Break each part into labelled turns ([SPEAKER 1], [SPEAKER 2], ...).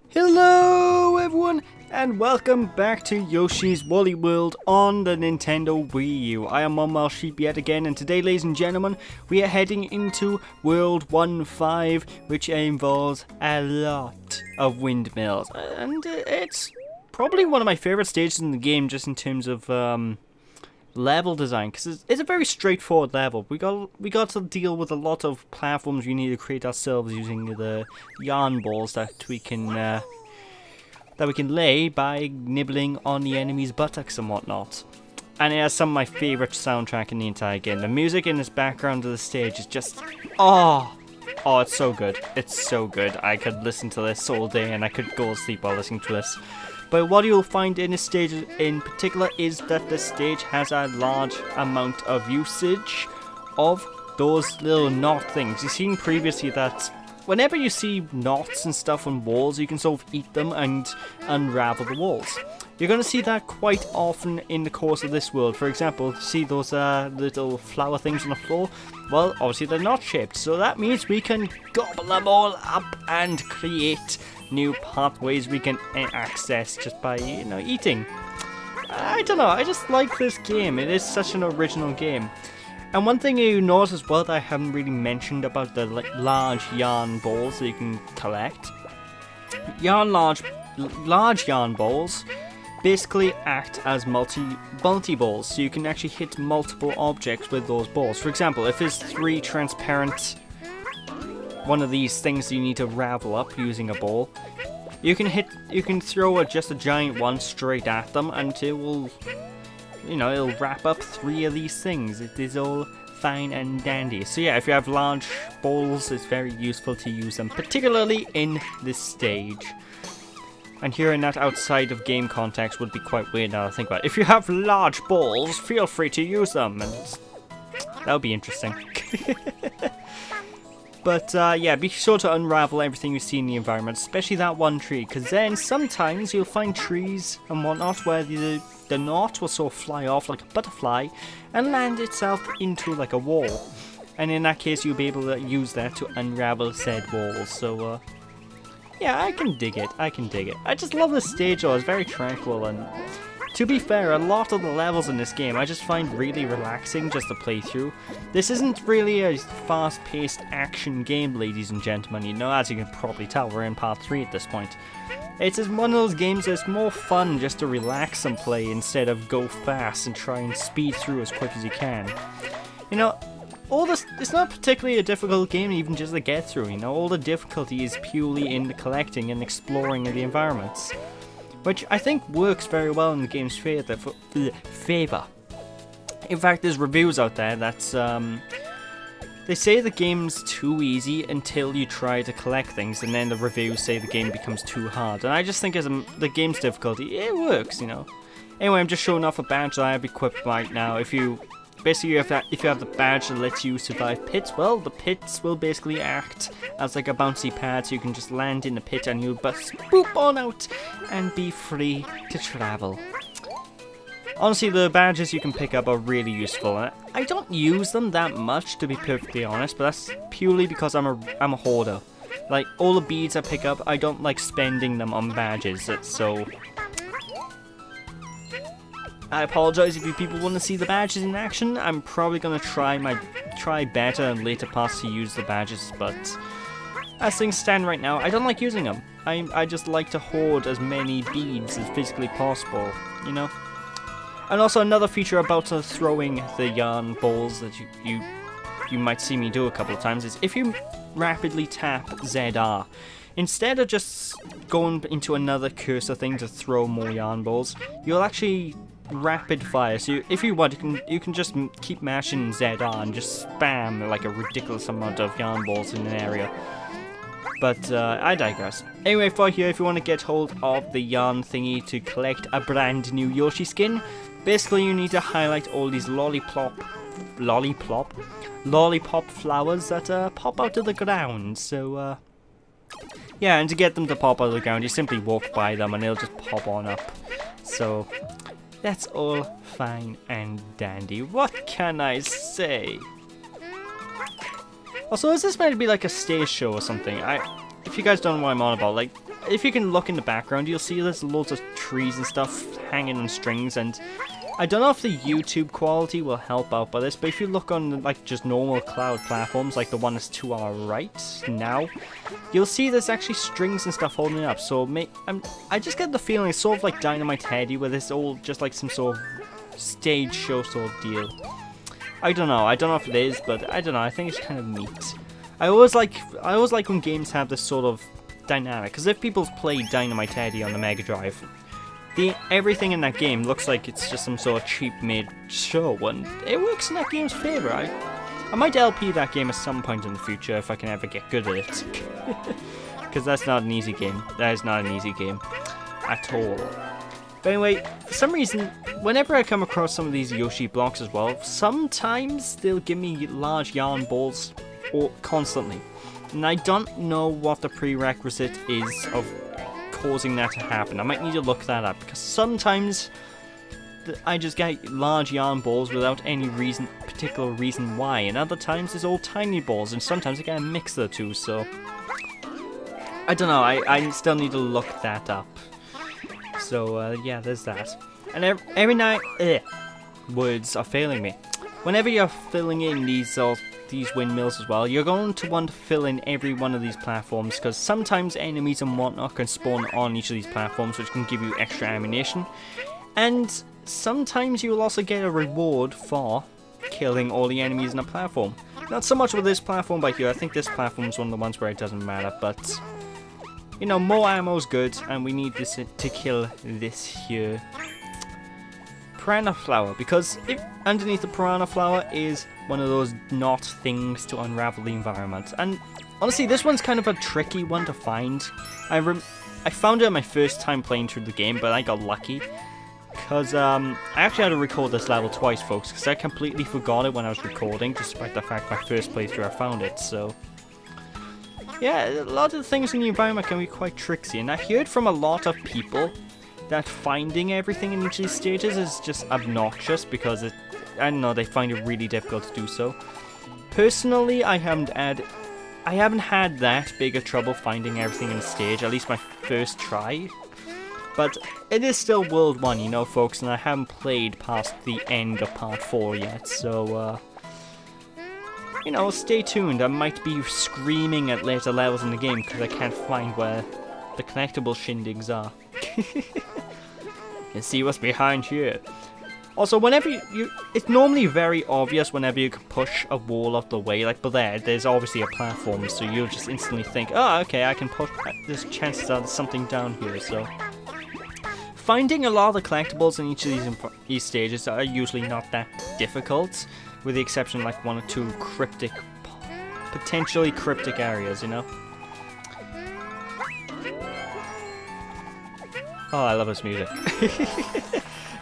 [SPEAKER 1] Hello everyone and welcome back to Yoshi's Woolly World on the Nintendo Wii U. I am Mom Sheep yet again, and today, ladies and gentlemen, we are heading into World 1-5, which involves a lot of windmills, and it's probably one of my favorite stages in the game just in terms of level design, because it's a very straightforward level. We got to deal with a lot of platforms we need to create ourselves using the yarn balls that we can lay by nibbling on the enemy's buttocks and whatnot. And it has some of my favorite soundtrack in the entire game. The music in this background of the stage is just it's so good. It's so good. I could listen to this all day and I could go to sleep while listening to this. But what you'll find in this stage in particular is that the stage has a large amount of usage of those little knot things. You've seen previously that whenever you see knots and stuff on walls, you can sort of eat them and unravel the walls. You're going to see that quite often in the course of this world. For example, see those little flower things on the floor? Well, obviously they're not shaped, so that means we can gobble them all up and create new pathways we can access just by, eating. I don't know, I just like this game. It is such an original game. And one thing you notice as well that I haven't really mentioned about the large yarn balls that you can collect. Large yarn balls basically act as multi-balls, so you can actually hit multiple objects with those balls. For example, if there's 3 transparent one of these things you need to ravel up using a ball, you can throw just a giant one straight at them and it will, it'll wrap up 3 of these things. It is all fine and dandy. So yeah, if you have large balls, it's very useful to use them, particularly in this stage. And hearing that outside of game context would be quite weird now to think about it. If you have large balls, feel free to use them, and that would be interesting. But yeah, be sure to unravel everything you see in the environment, especially that one tree, because then sometimes you'll find trees and whatnot where the knot will sort of fly off like a butterfly and land itself into like a wall. And in that case, you'll be able to use that to unravel said walls. So yeah, I can dig it. I just love this stage though. It's very tranquil, and to be fair, a lot of the levels in this game I just find really relaxing just to play through. This isn't really a fast-paced action game, ladies and gentlemen. As you can probably tell, we're in part 3 at this point. It's just one of those games that's more fun just to relax and play instead of go fast and try and speed through as quick as you can. All this, it's not particularly a difficult game even just to get through, all the difficulty is purely in the collecting and exploring of the environments, which I think works very well in the game's favour. In fact, there's reviews out there that's, they say the game's too easy until you try to collect things, and then the reviews say the game becomes too hard, and I just think as the game's difficulty, it works, Anyway, I'm just showing off a badge that I have equipped right now. If you have the badge that lets you survive pits, well, the pits will basically act as like a bouncy pad, so you can just land in the pit and you'll bust boop on out and be free to travel. Honestly, the badges you can pick up are really useful. I don't use them that much, to be perfectly honest, but that's purely because I'm a hoarder. Like, all the beads I pick up, I don't like spending them on badges, so I apologize if you people want to see the badges in action. I'm probably going to try better in later parts to use the badges, but as things stand right now, I don't like using them. I just like to hoard as many beads as physically possible, And also another feature about throwing the yarn balls that you might see me do a couple of times is if you rapidly tap ZR, instead of just going into another cursor thing to throw more yarn balls, you'll actually rapid fire. So if you want, you can just keep mashing ZR and just spam like a ridiculous amount of yarn balls in an area. But I digress. Anyway, if you want to get hold of the yarn thingy to collect a brand new Yoshi skin, basically you need to highlight all these lollipop flowers that pop out of the ground. So yeah, and to get them to pop out of the ground, you simply walk by them and they'll just pop on up. So that's all fine and dandy. What can I say? Also, is this meant to be like a stage show or something? If you guys don't know what I'm on about, like, if you can look in the background, you'll see there's loads of trees and stuff hanging on strings, and I don't know if the YouTube quality will help out by this, but if you look on like just normal cloud platforms, like the one that's to our right now, you'll see there's actually strings and stuff holding it up. So I just get the feeling it's sort of like Dynamite Heady, where it's all just like some sort of stage show sort of deal. I don't know if it is, but I don't know. I think it's kind of neat. I always like when games have this sort of dynamic, because if people played Dynamite Heady on the Mega Drive, everything in that game looks like it's just some sort of cheap-made show, and it works in that game's favour. I might LP that game at some point in the future if I can ever get good at it. Because that's not an easy game. That is not an easy game. At all. But anyway, for some reason, whenever I come across some of these Yoshi blocks as well, sometimes they'll give me large yarn balls constantly. And I don't know what the prerequisite is of causing that to happen. I might need to look that up, because sometimes I just get large yarn balls without any particular reason why, and other times it's all tiny balls, and sometimes I get a mix of the two, so I don't know, I still need to look that up. So yeah, there's that. And every night, words are failing me. Whenever you're filling in these windmills as well, you're going to want to fill in every one of these platforms, because sometimes enemies and whatnot can spawn on each of these platforms, which can give you extra ammunition, and sometimes you will also get a reward for killing all the enemies in a platform. Not so much with this platform by here. I think this platform is one of the ones where it doesn't matter, but you know, more ammo is good, and we need this to kill this here piranha flower, because underneath the piranha flower is one of those knot things to unravel the environment. And honestly, this one's kind of a tricky one to find. I found it on my first time playing through the game, but I got lucky, because I actually had to record this level twice, folks, because I completely forgot it when I was recording, despite the fact my first playthrough I found it. So yeah, a lot of the things in the environment can be quite tricksy, and I heard from a lot of people that finding everything in each of these stages is just obnoxious, because I don't know, they find it really difficult to do so. Personally, I haven't had that big a trouble finding everything in the stage, at least my first try. But it is still World 1, you know, folks, and I haven't played past the end of Part 4 yet, so you know, stay tuned. I might be screaming at later levels in the game because I can't find where the collectible shindigs are. And see what's behind here. Also, whenever it's normally very obvious whenever you can push a wall out the way, like, but there's obviously a platform, so you'll just instantly think, oh, okay, I can push, there's chances that there's something down here, so. Finding a lot of the collectibles in each of these stages are usually not that difficult, with the exception of like one or two potentially cryptic areas, you know? Oh, I love this music.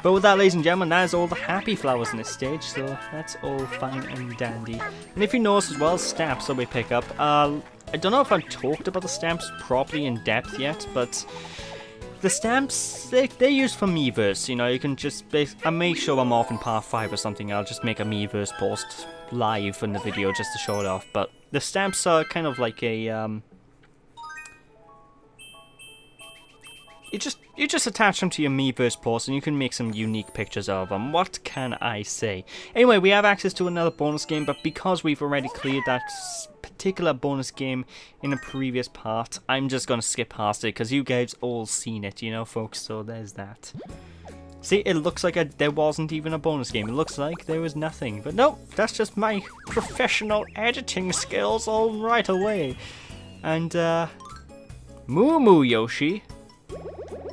[SPEAKER 1] But with that, ladies and gentlemen, that is all the happy flowers in this stage, so that's all fine and dandy. And if you notice as well, stamps that we pick up. I don't know if I've talked about the stamps properly in depth yet, but the stamps, they're used for Miiverse, you know, you can just, I may show them off in part 5 or something, I'll just make a Miiverse post live in the video just to show it off, but the stamps are kind of like a, you just attach them to your Miiverse post and you can make some unique pictures of them. What can I say? Anyway, we have access to another bonus game, but because we've already cleared that particular bonus game in a previous part, I'm just gonna skip past it because you guys all seen it, you know, folks, so there's that. See, it looks like there wasn't even a bonus game. It looks like there was nothing, but no, that's just my professional editing skills all right away. And, Moo Moo Yoshi.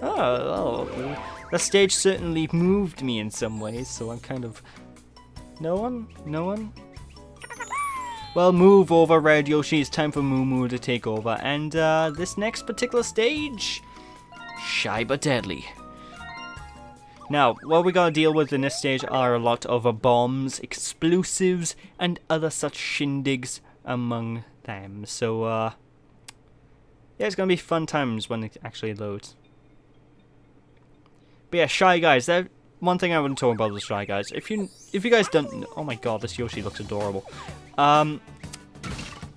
[SPEAKER 1] Oh, the stage certainly moved me in some ways, so I'm kind of... No one? No one? Well, move over, Red Yoshi. It's time for Moo Moo to take over. And this next particular stage... Shy but deadly. Now, what we gotta deal with in this stage are a lot of bombs, explosives, and other such shindigs among them. So, yeah, it's gonna be fun times when it actually loads. But yeah, Shy Guys, one thing I wouldn't talk about with Shy Guys. If you guys don't know, oh my god, this Yoshi looks adorable.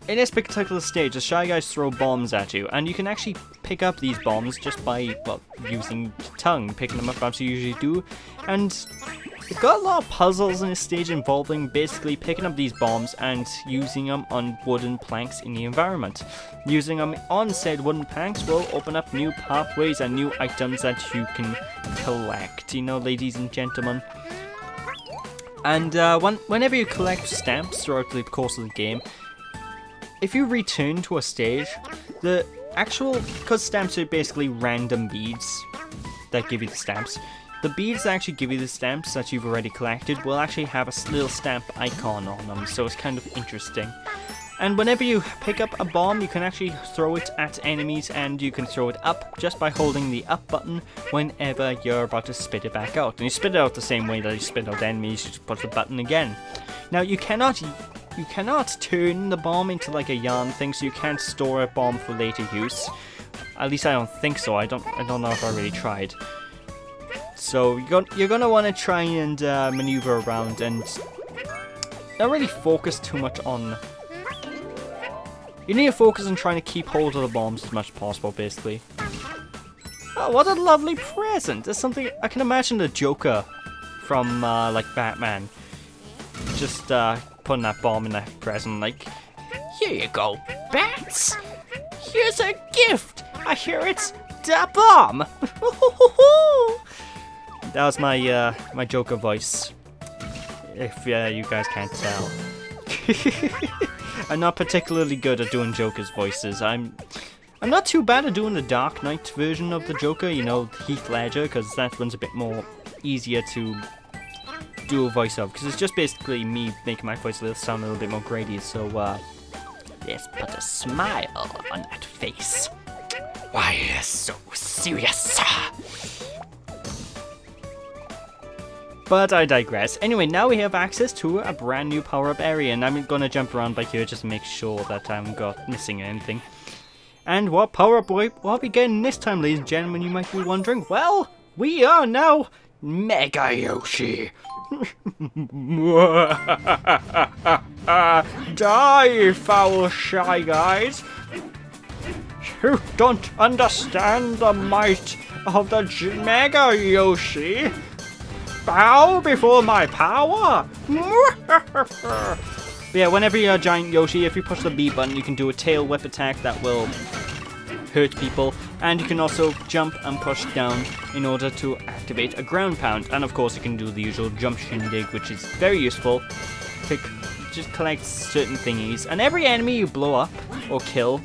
[SPEAKER 1] in this particular stage, the Shy Guys throw bombs at you, and you can actually pick up these bombs just by, well, using your tongue, picking them up as you usually do. And it's got a lot of puzzles in this stage involving basically picking up these bombs and using them on wooden planks in the environment. Using them on said wooden planks will open up new pathways and new items that you can collect, you know, ladies and gentlemen. And whenever you collect stamps throughout the course of the game, if you return to a stage, because stamps are basically random beads that give you the stamps, the beads that actually give you the stamps that you've already collected will actually have a little stamp icon on them, so it's kind of interesting. And whenever you pick up a bomb, you can actually throw it at enemies, and you can throw it up just by holding the up button whenever you're about to spit it back out. And you spit it out the same way that you spit out enemies, you just push the button again. Now you cannot turn the bomb into like a yarn thing, so you can't store a bomb for later use. At least I don't think so. I don't know if I really tried. So you're gonna want to try and maneuver around and not really focus too much on. You need to focus on trying to keep hold of the bombs as much as possible, basically. Oh, what a lovely present! There's something I can imagine the Joker from like Batman, just putting that bomb in that present, like, here you go, bats! Here's a gift! I hear it's da bomb! That was my my Joker voice, if you guys can't tell. I'm not particularly good at doing Joker's voices. I'm not too bad at doing the Dark Knight version of the Joker, you know, Heath Ledger, because that one's a bit more easier to do a voice of, because it's just basically me making my voice sound a little bit more grady, so let's put a smile on that face. Why are you so serious? But I digress. Anyway, now we have access to a brand new power-up area, and I'm gonna jump around by here just to make sure that I haven't missing anything. And what power-up will we getting this time, ladies and gentlemen, you might be wondering? Well, we are now Mega Yoshi! Die, foul Shy Guys! You don't understand the might of the Mega Yoshi! Bow before my power! Yeah, whenever you're a giant Yoshi, if you push the B button, you can do a tail whip attack that will hurt people, and you can also jump and push down in order to activate a ground pound. And of course, you can do the usual jump shindig, which is very useful to just collect certain thingies. And every enemy you blow up or kill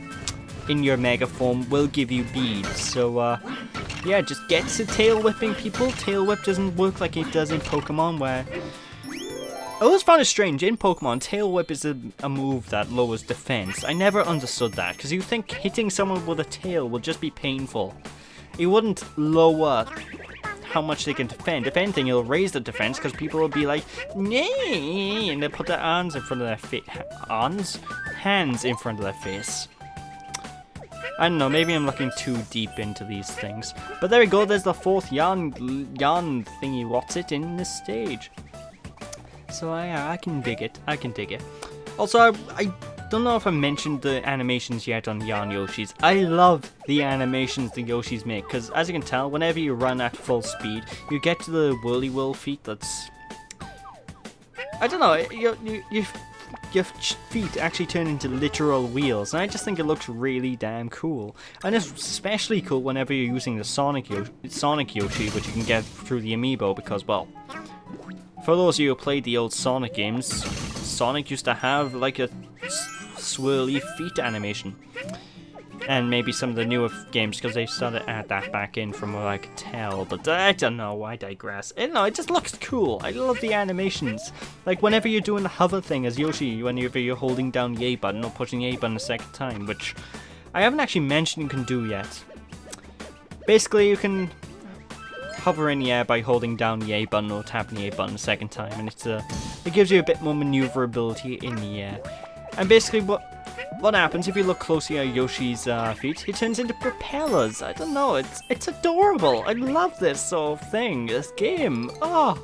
[SPEAKER 1] in your mega form will give you beads. So, yeah, just get to tail whipping people. Tail whip doesn't work like it does in Pokemon, where I always found it strange. In Pokemon, tail whip is a move that lowers defense. I never understood that, because you think hitting someone with a tail would just be painful. It wouldn't lower how much they can defend. If anything, it'll raise the defense, because people will be like, nee, and they'll put their hands in front of their face. Hands in front of their face. I don't know, maybe I'm looking too deep into these things. But there we go, there's the fourth yarn thingy what's it in this stage. So I can dig it, Also, I don't know if I mentioned the animations yet on Yarn Yoshis. I love the animations the Yoshis make, because as you can tell, whenever you run at full speed, you get to the whirly whirl feat that's... I don't know, your feet actually turn into literal wheels, and I just think it looks really damn cool. And it's especially cool whenever you're using the Sonic Yoshi, which you can get through the amiibo, because, well, for those of you who played the old Sonic games, Sonic used to have like a swirly feet animation. And maybe some of the newer games, because they started to add that back in from what I could tell. But I don't know, I digress. I don't know, it just looks cool. I love the animations. Like whenever you're doing the hover thing as Yoshi, whenever you're holding down the A button or pushing the A button a second time, which I haven't actually mentioned you can do yet. Basically, you can hover in the air by holding down the A button or tapping the A button a second time, and it gives you a bit more maneuverability in the air. And basically what happens if you look closely at Yoshi's feet, he turns into propellers. I don't know, it's adorable. I love this sort of thing, this game. Oh.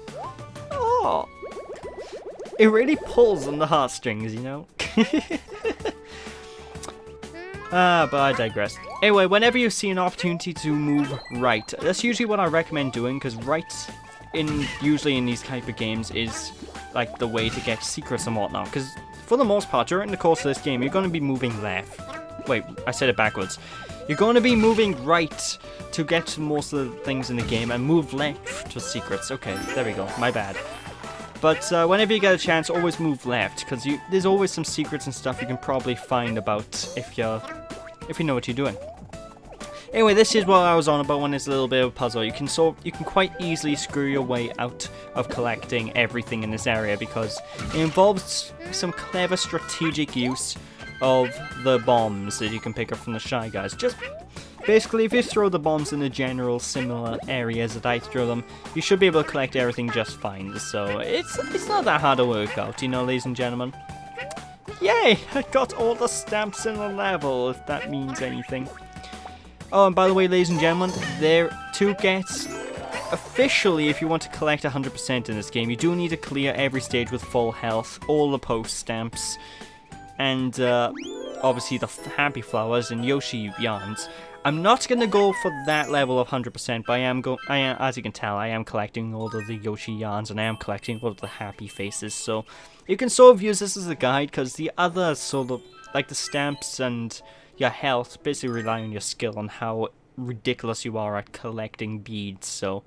[SPEAKER 1] It really pulls on the heartstrings, you know? But I digress. Anyway, whenever you see an opportunity to move right, that's usually what I recommend doing, because right usually in these type of games is like the way to get secrets and whatnot, because for the most part during the course of this game you're going to be moving left. Wait, I said it backwards. You're going to be moving right to get to most of the things in the game, and move left to secrets. Okay, there we go, my bad. But whenever you get a chance, always move left, because there's always some secrets and stuff you can probably find about if you know what you're doing. Anyway, this is what I was on about when it's a little bit of a puzzle. You can quite easily screw your way out of collecting everything in this area, because it involves some clever strategic use of the bombs that you can pick up from the Shy Guys. Just basically, if you throw the bombs in the general similar areas that I throw them, you should be able to collect everything just fine. So it's not that hard to work out, you know, ladies and gentlemen. Yay! I got all the stamps in the level, if that means anything. Oh, and by the way, ladies and gentlemen, there to get officially, if you want to collect 100% in this game, you do need to clear every stage with full health, all the post stamps, and obviously the happy flowers and Yoshi yarns. I'm not going to go for that level of 100%, but I am, as you can tell, I am collecting all of the Yoshi yarns, and I am collecting all of the happy faces, so you can sort of use this as a guide, because the other sort of, like the stamps and your health, basically rely on your skill on how ridiculous you are at collecting beads, so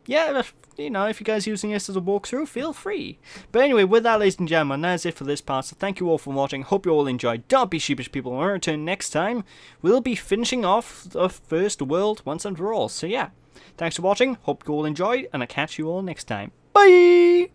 [SPEAKER 1] yeah, you know, if you guys are using this as a walkthrough, feel free. But anyway, with that, ladies and gentlemen, that's it for this part, so thank you all for watching. Hope you all enjoyed. Don't be sheepish, people. When we return next time, we'll be finishing off the first world once and for all. So yeah, thanks for watching. Hope you all enjoyed, and I'll catch you all next time. Bye!